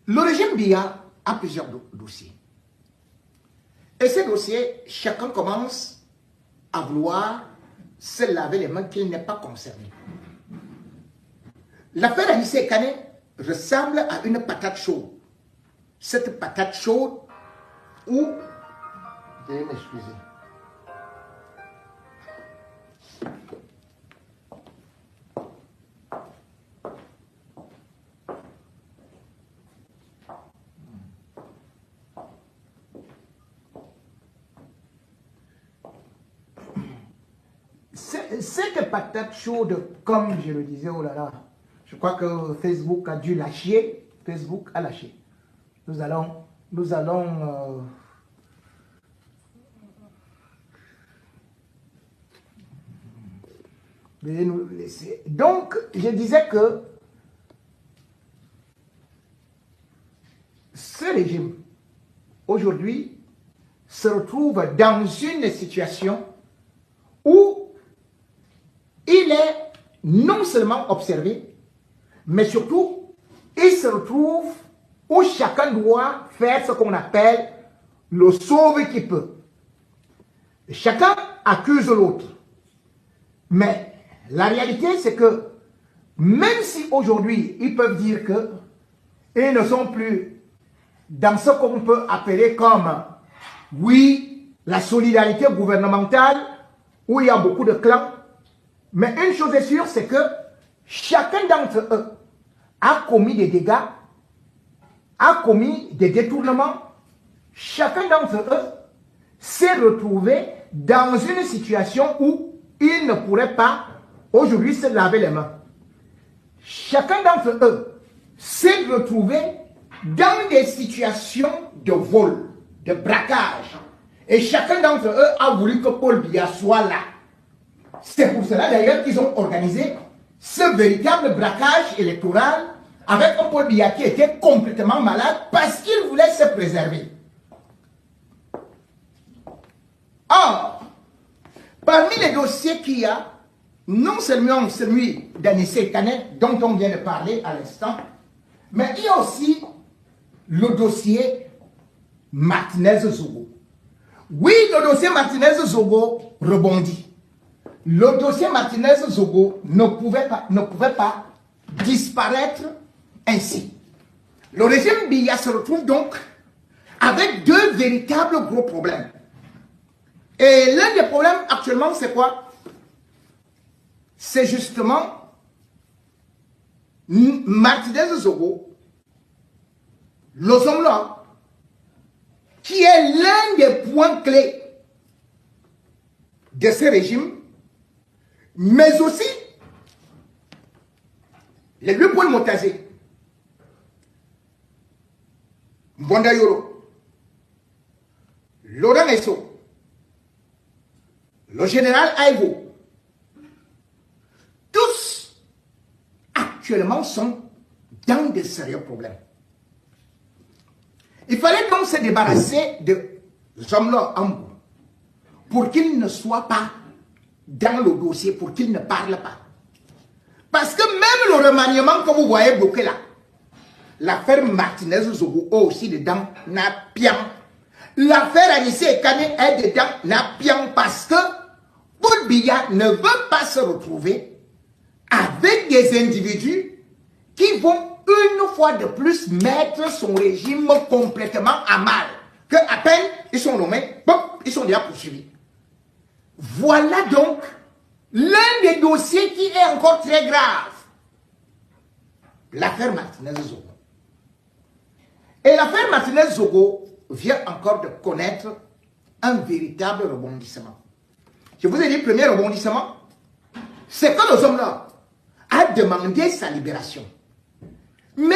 Le régime Biya a plusieurs dossiers. Et ces dossiers, chacun commence à vouloir se laver les mains qu'il n'est pas concerné. L'affaire Anissé Kane ressemble à une patate chaude. Cette patate chaude où... Veuillez m'excuser. Cette patate chaude, comme je le disais, oh là là, je crois que Facebook a dû lâcher. Facebook a lâché. Nous allons veuillez nous laisser. Donc, je disais que ce régime, aujourd'hui, se retrouve dans une situation où il est non seulement observé, mais surtout, il se retrouve où chacun doit faire ce qu'on appelle le sauve qui peut. Chacun accuse l'autre. Mais la réalité, c'est que même si aujourd'hui, ils peuvent dire que ils ne sont plus dans ce qu'on peut appeler comme, oui, la solidarité gouvernementale, où il y a beaucoup de clans, mais une chose est sûre, c'est que chacun d'entre eux a commis des dégâts, a commis des détournements. Chacun d'entre eux s'est retrouvé dans une situation où il ne pourrait pas aujourd'hui se laver les mains. Chacun d'entre eux s'est retrouvé dans des situations de vol, de braquage. Et chacun d'entre eux a voulu que Paul Biya soit là. C'est pour cela d'ailleurs qu'ils ont organisé ce véritable braquage électoral avec un Paul Biya qui était complètement malade parce qu'il voulait se préserver. Or, parmi les dossiers qu'il y a, non seulement celui d'Anissé Kane dont on vient de parler à l'instant, mais il y a aussi le dossier Martinez-Zogo. Oui, le dossier Martinez-Zogo rebondit. Le dossier Martinez-Zogo ne pouvait pas disparaître ainsi. Le régime Biya se retrouve donc avec deux véritables gros problèmes. Et l'un des problèmes actuellement, c'est quoi? C'est justement Martinez-Zogo, le Zomla, qui est l'un des points clés de ce régime, mais aussi les deux points Motazé, Mbondayoro, Laurent Esso, le général Aïvo, tous actuellement sont dans de sérieux problèmes. Il fallait donc se débarrasser de Zomlo Ambou pour qu'il ne soit pas dans le dossier, pour qu'il ne parle pas. Parce que même le remaniement que vous voyez bloqué là, l'affaire Martinez-Zogo aussi dedans n'a bien. L'affaire Anissé Kane est dedans n'a bien parce que Paul Biya ne veut pas se retrouver avec des individus qui vont une fois de plus mettre son régime complètement à mal. Que à peine ils sont nommés, bon, ils sont déjà poursuivis. Voilà donc l'un des dossiers qui est encore très grave. L'affaire Martinez-Zogo. Et l'affaire Martinez-Zogo vient encore de connaître un véritable rebondissement. Je vous ai dit, premier rebondissement, c'est que le homme-là a demandé sa libération. Mais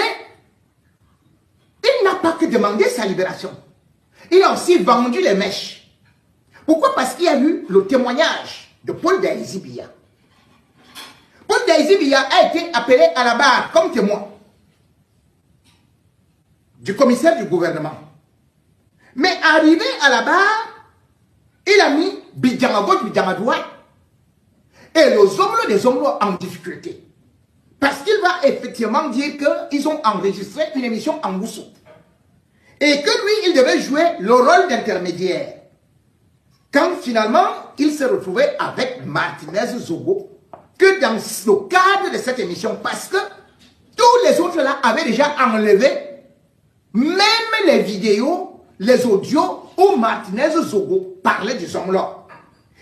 il n'a pas que demandé sa libération. Il a aussi vendu les mèches. Pourquoi? Parce qu'il y a eu le témoignage de Paul Daïzi Biya. Paul Daïzi Biya a été appelé à la barre comme témoin du commissaire du gouvernement. Mais arrivé à la barre, il a mis Bidjama gauche, Bidjama droite, et les hommes des hommes en difficulté. Parce qu'il va effectivement dire qu'ils ont enregistré une émission en Woussou. Et que lui, il devait jouer le rôle d'intermédiaire. Quand finalement, il s'est retrouvé avec Martinez Zogo, que dans le cadre de cette émission, parce que tous les autres là avaient déjà enlevé même les vidéos, les audios où Martinez Zogo parlait du hommes-là.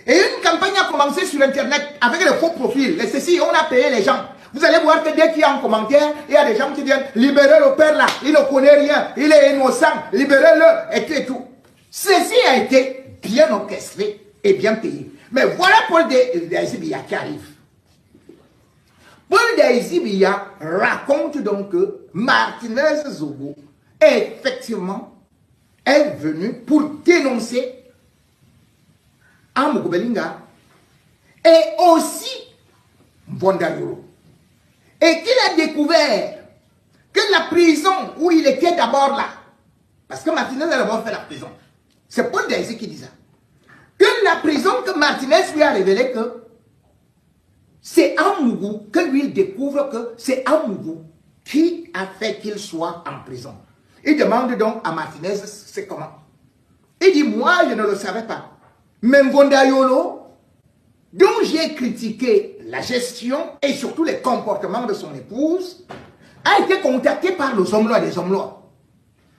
Et une campagne a commencé sur Internet avec les faux profils, les ceci, on a payé les gens. Vous allez voir que dès qu'il y a un commentaire, il y a des gens qui disent libérez le père là, il ne connaît rien, il est innocent, libérez-le, et tout. Ceci a été bien orchestré et bien payé. Mais voilà Paul Daisy-Biya qui arrive. Paul Daisy-Biya raconte donc que Martinez Zogo effectivement est venu pour dénoncer Amougou Belinga et aussi Mbonda-Yoro. Et qu'il a découvert que la prison où il était d'abord là, parce que Martinez a d'abord fait la prison, c'est Paul Daisy qui dit ça, que la prison que Martinez lui a révélé que c'est Amougou, que lui il découvre que c'est Amougou qui a fait qu'il soit en prison. Il demande donc à Martinez c'est comment. Il dit moi je ne le savais pas. Mais Mbonda-Yoro, dont j'ai critiqué la gestion et surtout les comportements de son épouse, a été contacté par le Zomlo et les Zomlo.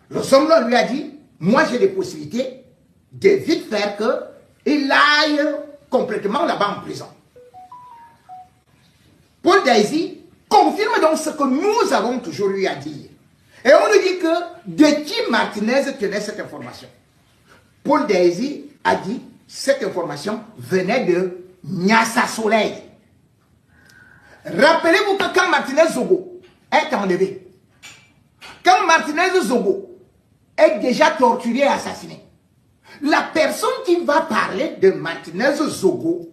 Le Zomlo lui a dit, moi j'ai des possibilités de vite faire qu'il aille complètement là-bas en prison. Paul Daisy confirme donc ce que nous avons toujours eu à dire. Et on nous dit que de qui Martinez tenait cette information. Paul Daisy a dit cette information venait de Nyassa Soleil. Rappelez-vous que quand Martinez Zogo est enlevé, quand Martinez Zogo est déjà torturé et assassiné, la personne qui va parler de Martinez Zogo,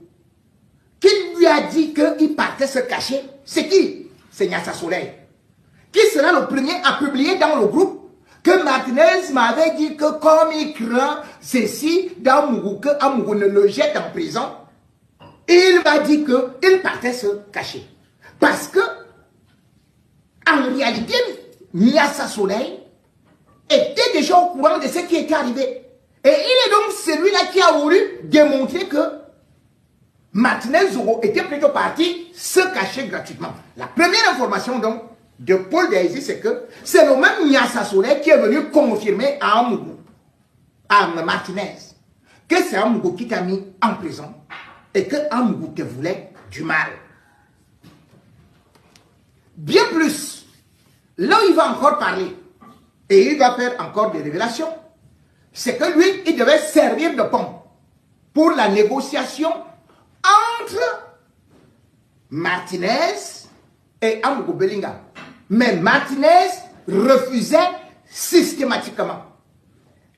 qui lui a dit qu'il partait se cacher, c'est qui? C'est Nyassa Soleil. Qui sera le premier à publier dans le groupe que Martinez m'avait dit que comme il craint ceci d'Amougou, que Amougou ne le jette en prison, il m'a dit qu'il partait se cacher. Parce que, en réalité, Nyassa Soleil était déjà au courant de ce qui était arrivé. Et il est donc celui-là qui a voulu démontrer que Martinez Zogo était plutôt parti se cacher gratuitement. La première information donc de Paul Daisy, c'est que c'est le même Nyassa Soleil qui est venu confirmer à Amougou, à Martinez, que c'est Amougou qui t'a mis en prison et que Amougou te voulait du mal. Bien plus, là où il va encore parler, et il va faire encore des révélations, c'est que lui, il devait servir de pont pour la négociation entre Martinez et Amougou Belinga. Mais Martinez refusait systématiquement.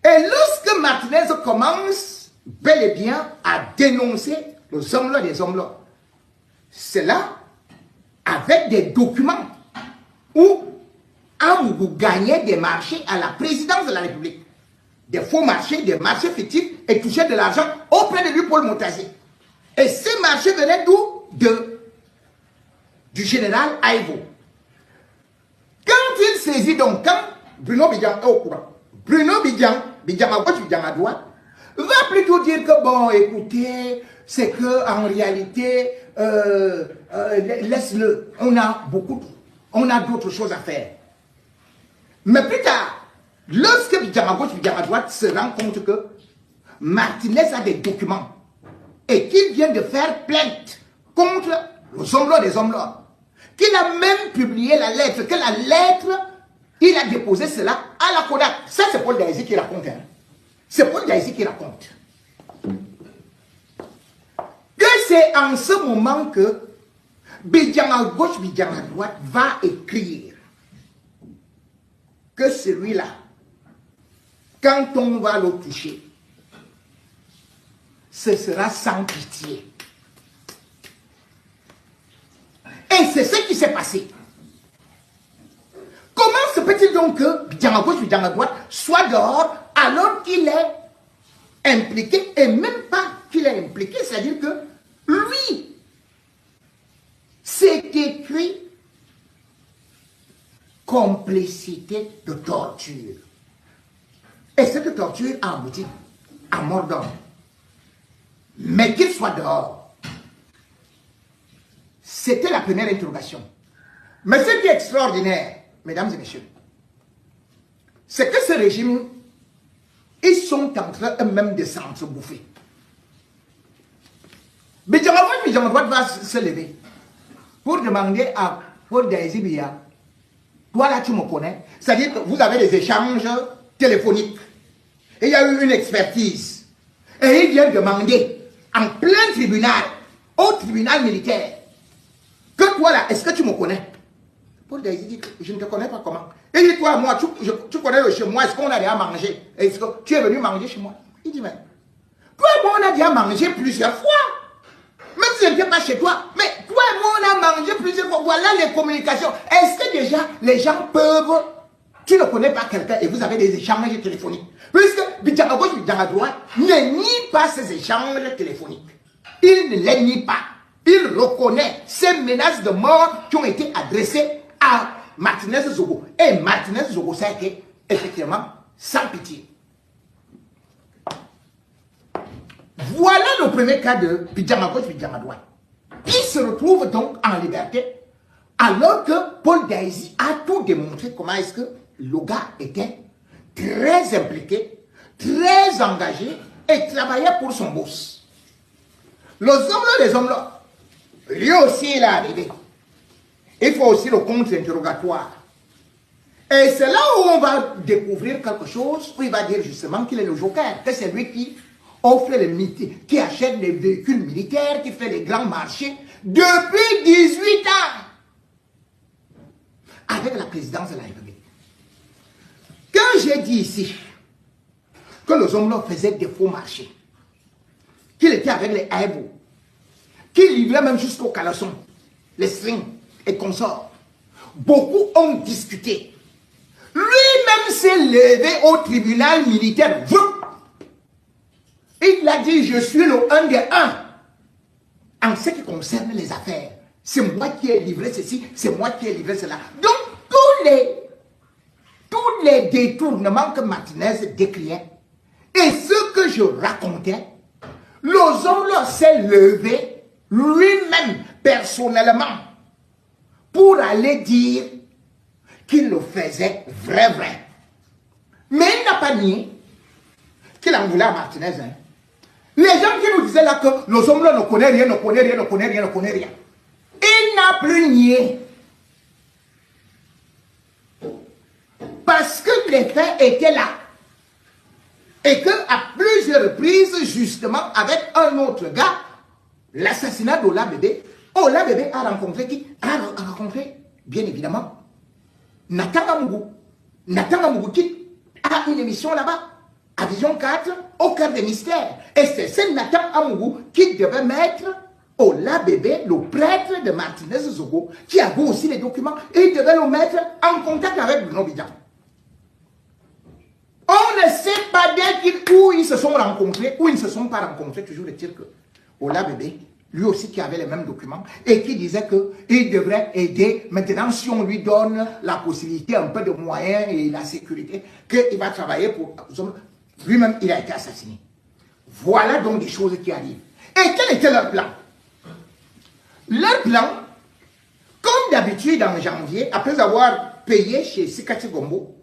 Et lorsque Martinez commence bel et bien à dénoncer les hommes-là des hommes-là, c'est là avec des documents où Amougou gagnait des marchés à la présidence de la République. Des faux marchés, des marchés fictifs et touchait de l'argent auprès de lui, Paul Moutazi. Et ces marchés venaient d'où? Du général Aïvo. Quand il saisit donc, quand Bruno Bidjan est au courant, Bruno Bidjan à gauche, Bidjan à droite, va plutôt dire que bon, écoutez, c'est que en réalité, laisse-le, on a d'autres choses à faire. Mais plus tard, lorsque Bidjan à gauche, Bidjan à droite se rend compte que Martinez a des documents et qu'il vient de faire plainte contre les hommes-là des hommes-là, qu'il a même publié la lettre, que la lettre, il a déposé cela à la Kodak. Ça, c'est Paul Daisy qui raconte. Hein. C'est Paul Daisy qui raconte. Que c'est en ce moment que Bidjan à gauche, Bidjan à droite va écrire que celui-là, quand on va le toucher, ce sera sans pitié. Et c'est ce qui s'est passé. Comment se peut-il donc que Bidjan à gauche, Bidjan à droite soit dehors alors qu'il est impliqué, et même pas qu'il est impliqué, c'est-à-dire que lui, c'est écrit complicité de torture. Et cette torture a abouti à mort d'homme. Mais qu'il soit dehors. C'était la première interrogation. Mais ce qui est extraordinaire, mesdames et messieurs, c'est que ce régime, ils sont en train eux-mêmes de s'entre-bouffer. Bidjamagoua va se lever pour demander à Paul Daisy Biya, toi là tu me connais, c'est-à-dire que vous avez des échanges téléphoniques. Et il y a eu une expertise. Et il vient demander en plein tribunal, au tribunal militaire, que toi là, est-ce que tu me connais? Paul Daisy dit, je ne te connais pas comment. Et il dit, toi, moi, tu connais chez moi, est-ce qu'on a déjà mangé? Est-ce que tu es venu manger chez moi? Il dit, mais, toi et moi, on a déjà mangé plusieurs fois. Même si je n'étais pas chez toi, mais toi et moi, on a mangé plusieurs fois. Voilà les communications. Est-ce que déjà, les gens peuvent, tu ne connais pas quelqu'un et vous avez des échanges téléphoniques? Puisque Bidjanga gauche, Bidjanga droite ne nie pas ces échanges téléphoniques. Il ne les nie pas. Il reconnaît ces menaces de mort qui ont été adressées à Martinez Zogo. Et Martinez Zogo, ça a été effectivement sans pitié. Voilà le premier cas de Bidjanga gauche, Bidjanga droite. Il se retrouve donc en liberté alors que Paul Daisy a tout démontré comment est-ce que le gars était très impliqué, très engagé et travaillait pour son boss. Les hommes-là, lui aussi il est arrivé. Il faut aussi le contre-interrogatoire. Et c'est là où on va découvrir quelque chose, où il va dire justement qu'il est le joker, que c'est lui qui offre les militaires, qui achète les véhicules militaires, qui fait les grands marchés depuis 18 ans avec la présidence de la République. Quand j'ai dit ici que les hommes faisaient des faux marchés, qu'il était avec les haïbos, qu'il livrait même jusqu'au caleçon, les strings et consorts, beaucoup ont discuté. Lui-même s'est levé au tribunal militaire. Il a dit, je suis le 1 des 1 en ce qui concerne les affaires. C'est moi qui ai livré ceci, c'est moi qui ai livré cela. Donc, tous les détournements que Martinez décriait et ce que je racontais, Lozomlo s'est levé lui-même, personnellement, pour aller dire qu'il le faisait vrai. Mais il n'a pas nié qu'il en voulait à Martinez. Hein. Les gens qui nous disaient là que Lozomlo ne connaît rien, ne connaît rien. Il n'a plus nié. Parce que les faits étaient là. Et qu'à plusieurs reprises, justement, avec un autre gars, l'assassinat d'Ola Bébé, Ola Bébé a rencontré qui? A rencontré, bien évidemment, Nathan Amougou. Nathan Amougou qui a une émission là-bas, à Vision 4, au cœur des mystères. Et c'est ce Nathan Amougou qui devait mettre Ola Bébé, le prêtre de Martinez Zogo, qui avait aussi les documents, et il devait le mettre en contact avec Bruno Bidjan. On ne sait pas où ils se sont rencontrés, où ils ne se sont pas rencontrés, toujours le dire que Ola Bébé, lui aussi qui avait les mêmes documents, et qui disait qu'il devrait aider, maintenant si on lui donne la possibilité, un peu de moyens et la sécurité, qu'il va travailler pour... Lui-même, il a été assassiné. Voilà donc des choses qui arrivent. Et quel était leur plan? Leur plan, comme d'habitude en janvier, après avoir payé chez Sikati Gombo,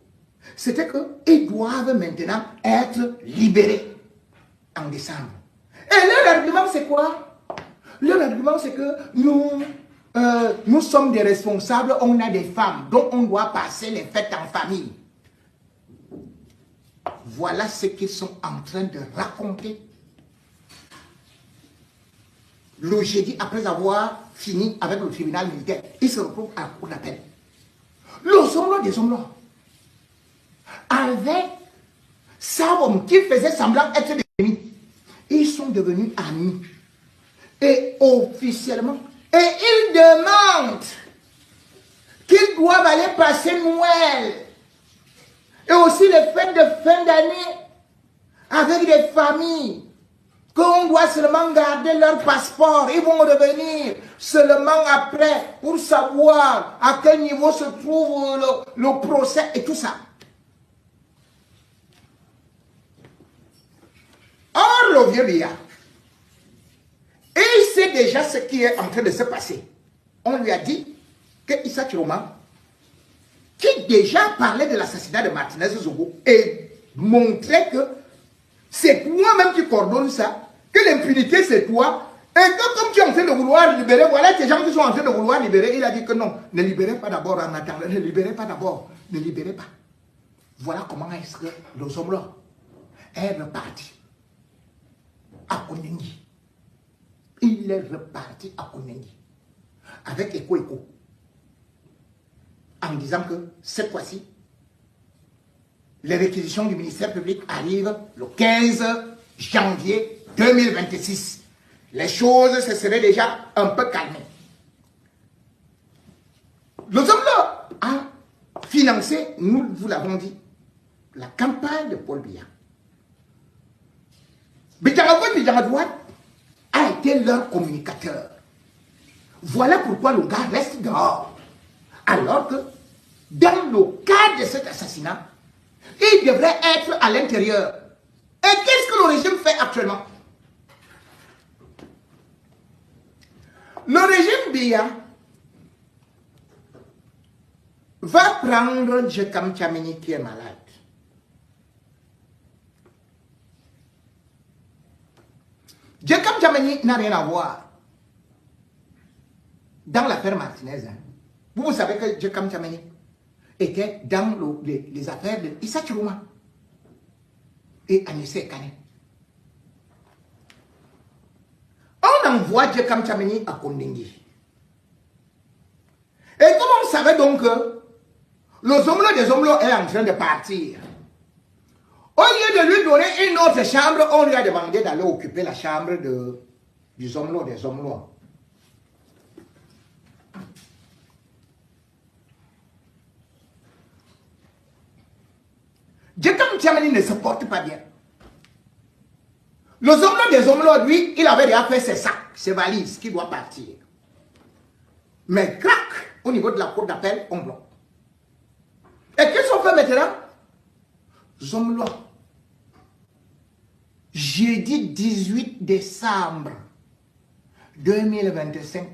c'était qu'ils doivent maintenant être libérés en décembre. Et leur argument, c'est quoi? Leur argument, c'est que nous sommes des responsables, on a des femmes, donc on doit passer les fêtes en famille. Voilà ce qu'ils sont en train de raconter. Le jeudi, après avoir fini avec le tribunal militaire, ils se retrouvent à la cour d'appel. Les hommes des hommes avec Savom qui faisait semblant être des ennemis. Ils sont devenus amis. Et officiellement, et ils demandent qu'ils doivent aller passer Noël et aussi les fêtes de fin d'année avec des familles. qu'on doit seulement garder leur passeport. Ils vont revenir seulement après pour savoir à quel niveau se trouve le procès et tout ça. Or, le vieux Biya, il sait déjà ce qui est en train de se passer. On lui a dit que Issa Chiroma, qui déjà parlait de l'assassinat de Martinez Zogo et montrait que c'est toi-même qui coordonne ça, que l'impunité c'est toi, et que comme tu es en train de vouloir libérer, voilà ces gens qui sont en train de vouloir libérer, il a dit que non, ne libérez pas d'abord en attendant, ne libérez pas d'abord, ne libérez pas. Voilà comment est-ce que le Zomlo est reparti à Kondengi. Il est reparti à Kondengi avec Eko en disant que cette fois-ci, les réquisitions du ministère public arrivent le 15 janvier 2026. Les choses se seraient déjà un peu calmées. Le Zomlo a financé, nous vous l'avons dit, la campagne de Paul Biya. Bijangadouad a été leur communicateur. Voilà pourquoi le gars reste dehors. Alors que, dans le cadre de cet assassinat, il devrait être à l'intérieur. Et qu'est-ce que le régime fait actuellement? Le régime Biya va prendre Djekam Tchameni qui est malade. Djekam Tchameni n'a rien à voir dans l'affaire Martinez. Vous savez que Djekam Tchameni était dans les affaires de Issa Chiroma et Anissé Kane. On envoie Djekam Tchameni à Kondengi. Et comme on savait donc que le Zomlo des Zomlo est en train de partir, au lieu de lui donner une autre chambre, on lui a demandé d'aller occuper la chambre du Zomlo des Zomlo. Djekam Tchameni ne se porte pas bien. Le Zomlo des Zomlo, lui, il avait déjà fait ses sacs, ses valises, qui doit partir. Mais crac, au niveau de la cour d'appel, on bloque. Et qu'est-ce qu'on fait maintenant? Zomlo, jeudi 18 décembre 2025,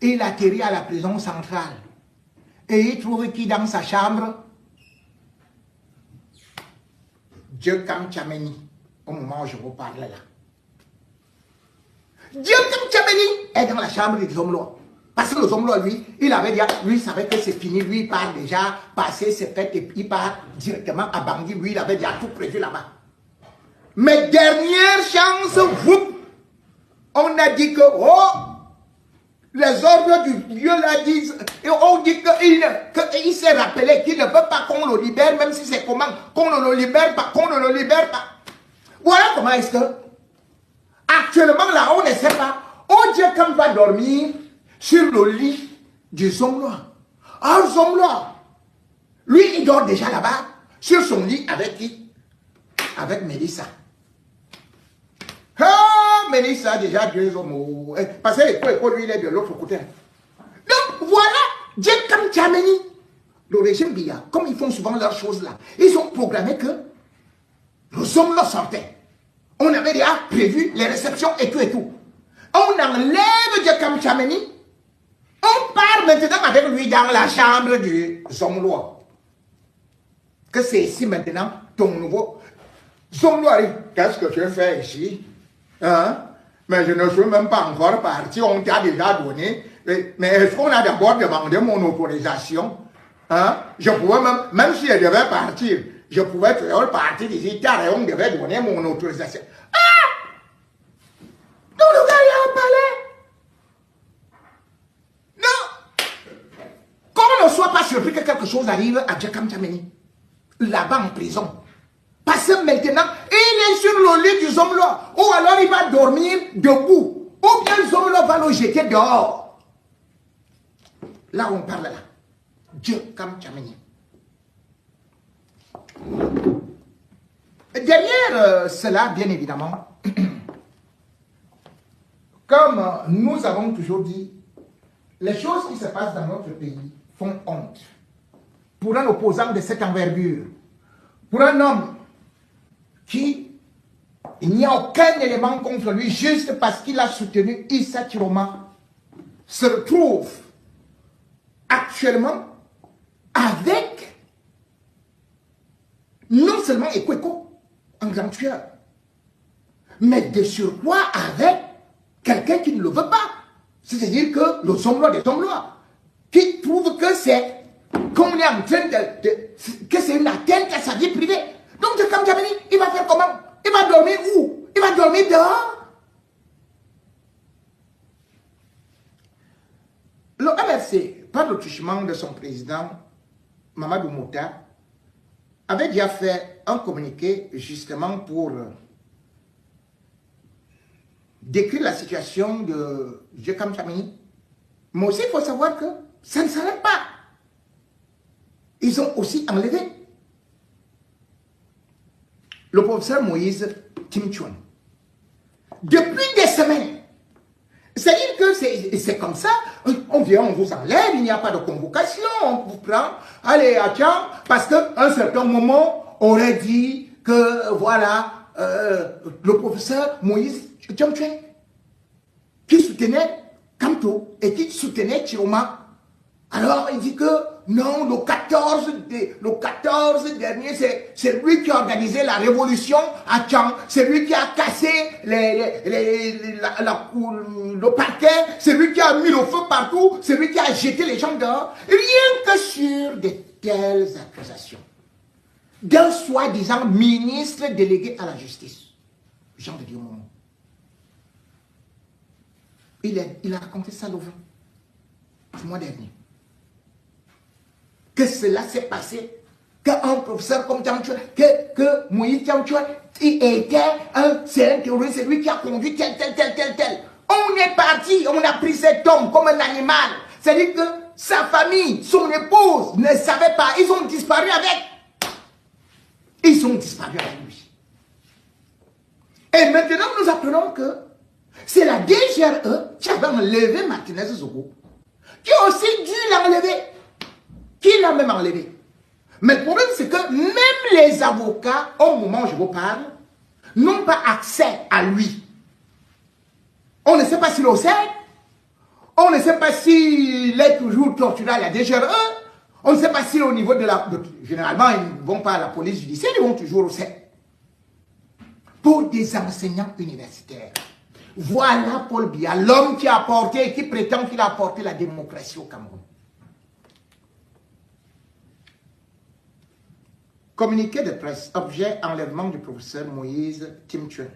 il atterrit à la prison centrale. Et il trouve qui dans sa chambre? Djekam Tchameni, au moment où je vous parle là. Djekam Tchameni est dans la chambre du Zomlo. Parce que le Zomlo, lui, il avait déjà, lui, il savait que c'est fini. Lui, il part déjà passer ses fêtes et il part directement à Bangui. Lui, il avait déjà tout prévu là-bas. Mais dernière chance, on a dit que, oh, les ordres du Dieu là disent, et on dit qu'il s'est rappelé qu'il ne veut pas qu'on le libère, même si c'est comment, qu'on ne le libère pas, qu'on ne le libère pas. Voilà comment est-ce que, actuellement là, on ne sait pas, on dit qu'on va dormir sur le lit du Zomlo. Ah, Zomlo, lui, il dort déjà là-bas, sur son lit avec qui? Avec Mélissa. Ah, Mélissa, déjà deux hommes. Parce que lui, il est de l'autre côté. Donc, voilà, Djekam Tchameni, le régime Biya, comme ils font souvent leurs choses là, ils ont programmé que le Zomlo sortait. On avait déjà prévu les réceptions et tout et tout. On enlève Djekam Tchameni. On part maintenant avec lui dans la chambre du Zomlo. Que c'est ici maintenant ton nouveau Zomlo. Qu'est-ce que tu fais ici? Hein? Mais je ne suis même pas encore parti. On t'a déjà donné. Mais est-ce qu'on a d'abord demandé mon autorisation? Hein? Je pouvais même si je devais partir, je pouvais partir d'ici tard et on devait donner mon autorisation. Ah! Tout le gars y a parlé. Qu'on ne soit pas surpris que quelque chose arrive à Djekam Tchameni, là-bas en prison. Parce que maintenant, il est sur le lit du Zomlo, ou alors il va dormir debout, ou bien le Zomlo va le jeter dehors. Là, on parle là. Djekam Tchameni. Derrière cela, bien évidemment, comme nous avons toujours dit, les choses qui se passent dans notre pays font honte. Pour un opposant de cette envergure, pour un homme qui, il n'y a aucun élément contre lui, juste parce qu'il a soutenu Issa Chiroma, se retrouve actuellement avec non seulement Ekweko, un grand tueur, mais de surcroît avec quelqu'un qui ne le veut pas. C'est-à-dire que le Somlois des Somlois, qui trouve que c'est qu'on est en train que c'est une atteinte à sa vie privée. Donc, comme Djameni, il va faire comment? Il va dormir où? Il va dormir dehors? Le MRC, par le touchement de son président, Mamadou Mouta, avait déjà fait un communiqué justement pour décrire la situation de Djekam Djameni. Mais aussi, il faut savoir que ça ne s'arrête pas. Ils ont aussi enlevé le professeur Moïse Tim Chuan. Depuis des semaines. C'est-à-dire que c'est comme ça, on vient, on vous enlève, il n'y a pas de convocation, on vous prend, allez, attends, parce qu'à un certain moment, on aurait dit que, voilà, le professeur Moïse Tim Chuan, qui soutenait Kamto et qui soutenait Chiroma. Alors, il dit que non, le 14 dernier, c'est lui qui a organisé la révolution à Tchang. C'est lui qui a cassé le parquet. C'est lui qui a mis le feu partout. C'est lui qui a jeté les gens dehors. Rien que sur de telles accusations d'un soi-disant ministre délégué à la justice. Jean de Dieu, mon nom. Il a raconté ça le 20 du mois dernier. Que cela s'est passé, qu'un professeur comme Tiamchouan, que Moïse Tiamchouan, c'est un terroriste, c'est lui qui a conduit tel. On est parti, on a pris cet homme comme un animal. C'est-à-dire que sa famille, son épouse ne savait pas, ils ont disparu avec. Ils ont disparu avec lui. Et maintenant, nous apprenons que c'est la DGRE qui avait enlevé Martinez Zogo, qui a aussi dû l'enlever. Qui l'a même enlevé. Mais le problème, c'est que même les avocats, au moment où je vous parle, n'ont pas accès à lui. On ne sait pas s'il est au sait. On ne sait pas s'il est toujours torturé à la DGRE. On ne sait pas s'il est au niveau de la... Généralement, ils ne vont pas à la police judiciaire, ils vont toujours au sait. Pour des enseignants universitaires. Voilà Paul Biya, l'homme qui a apporté, qui prétend qu'il a apporté la démocratie au Cameroun. Communiqué de presse, objet enlèvement du professeur Moïse Tim Chuan.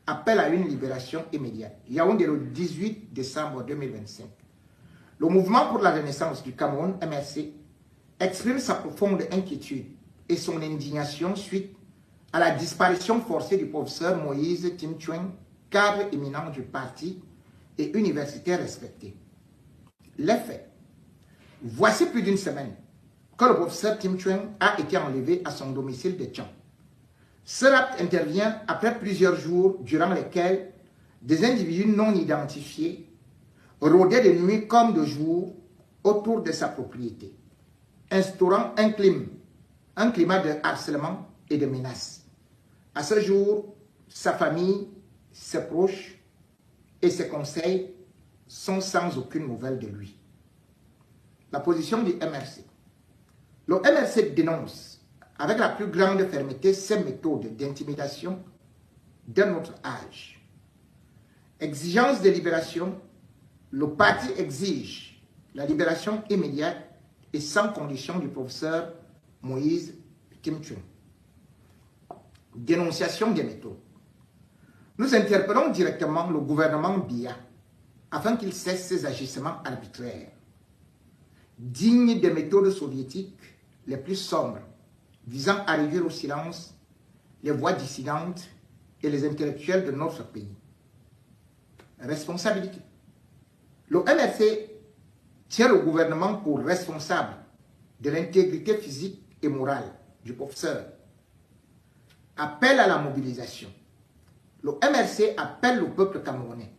Appel à une libération immédiate. Yaoundé le 18 décembre 2025. Le mouvement pour la renaissance du Cameroun, MRC, exprime sa profonde inquiétude et son indignation suite à la disparition forcée du professeur Moïse Tim Chuan, cadre éminent du parti et universitaire respecté. Les faits. Voici plus d'une semaine que le professeur Tim Chuan a été enlevé à son domicile de Tchang. Ce rapt intervient après plusieurs jours durant lesquels des individus non identifiés rôdaient de nuit comme de jour autour de sa propriété, instaurant un climat de harcèlement et de menaces. À ce jour, sa famille, ses proches et ses conseils sont sans aucune nouvelle de lui. La position du MRC. Le MRC dénonce avec la plus grande fermeté ces méthodes d'intimidation d'un autre âge. Exigence de libération, le parti exige la libération immédiate et sans condition du professeur Moïse Tim Chuan. Dénonciation des méthodes. Nous interpellons directement le gouvernement Biya afin qu'il cesse ses agissements arbitraires, dignes des méthodes soviétiques les plus sombres, visant à réduire au silence les voix dissidentes et les intellectuels de notre pays. Responsabilité. Le MRC tient le gouvernement pour responsable de l'intégrité physique et morale du professeur. Appel à la mobilisation. Le MRC appelle le peuple camerounais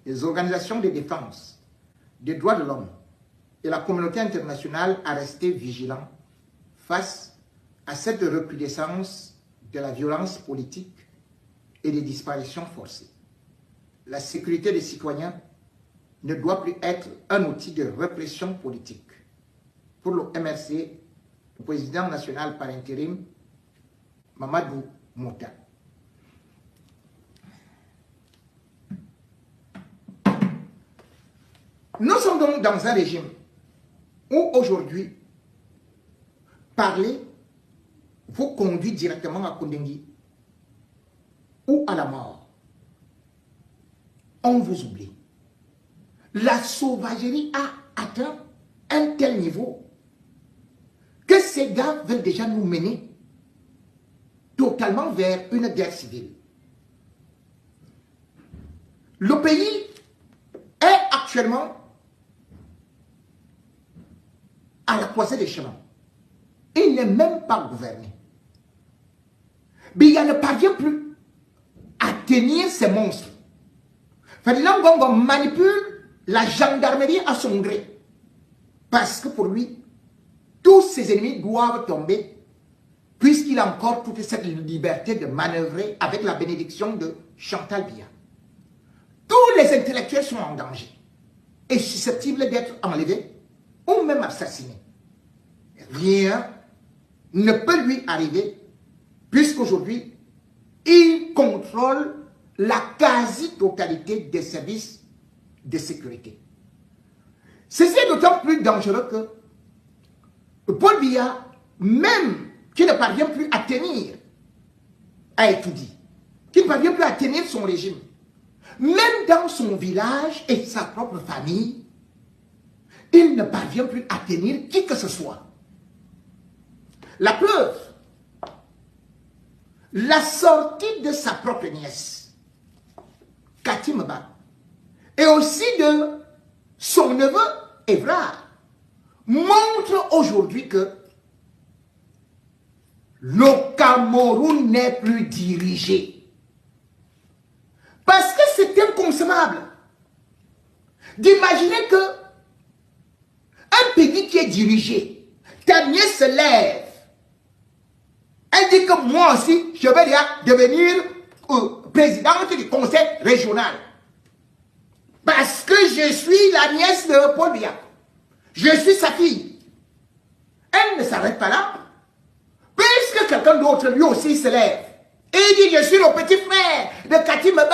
les organisations de défense des droits de l'homme et la communauté internationale à rester vigilants face à cette recrudescence de la violence politique et des disparitions forcées. La sécurité des citoyens ne doit plus être un outil de répression politique. Pour le MRC, le président national par intérim, Mamadou Mouta. Nous sommes donc dans un régime où aujourd'hui, parler vous conduit directement à Kondengui ou à la mort. On vous oublie. La sauvagerie a atteint un tel niveau que ces gars veulent déjà nous mener totalement vers une guerre civile. Le pays est actuellement à la croisée des chemins. Il n'est même pas gouverné. Biya ne parvient plus à tenir ces monstres. Ferdinand Gongo manipule la gendarmerie à son gré. Parce que pour lui, tous ses ennemis doivent tomber, puisqu'il a encore toute cette liberté de manœuvrer avec la bénédiction de Chantal Biya. Tous les intellectuels sont en danger et susceptibles d'être enlevés ou même assassinés. Rien ne peut lui arriver, puisqu'aujourd'hui, il contrôle la quasi-totalité des services de sécurité. Ceci est d'autant plus dangereux que Paul Biya, même qui ne parvient plus à tenir, a étudié, qui ne parvient plus à tenir son régime, même dans son village et sa propre famille, il ne parvient plus à tenir qui que ce soit. La preuve, la sortie de sa propre nièce, Kati Mba, et aussi de son neveu, Évrard, montre aujourd'hui que le Cameroun n'est plus dirigé. Parce que c'est inconcevable d'imaginer que un pays qui est dirigé, ta nièce se lève, elle dit que moi aussi, je vais devenir présidente du conseil régional. Parce que je suis la nièce de Paul Biya. Je suis sa fille. Elle ne s'arrête pas là. Puisque quelqu'un d'autre lui aussi se lève. Et il dit, je suis le petit frère de Kati Mba.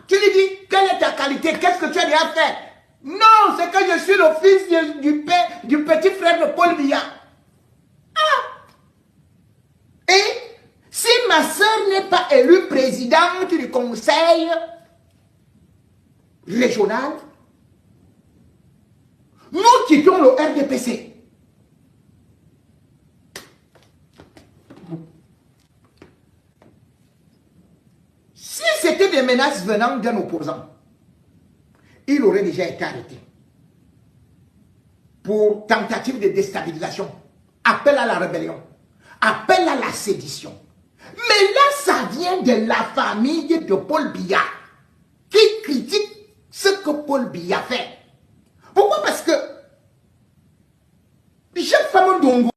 Tu lui dis, quelle est ta qualité? Qu'est-ce que tu as déjà fait? Non, c'est que je suis le fils du petit frère de Paul Biya. Et si ma soeur n'est pas élue présidente du conseil régional, nous quittons le RDPC. Si c'était des menaces venant d'un opposant, il aurait déjà été arrêté pour tentative de déstabilisation, appel à la rébellion, appel à la sédition. Mais là, ça vient de la famille de Paul Biya qui critique ce que Paul Biya fait. Pourquoi? Parce que Jacques Famondongo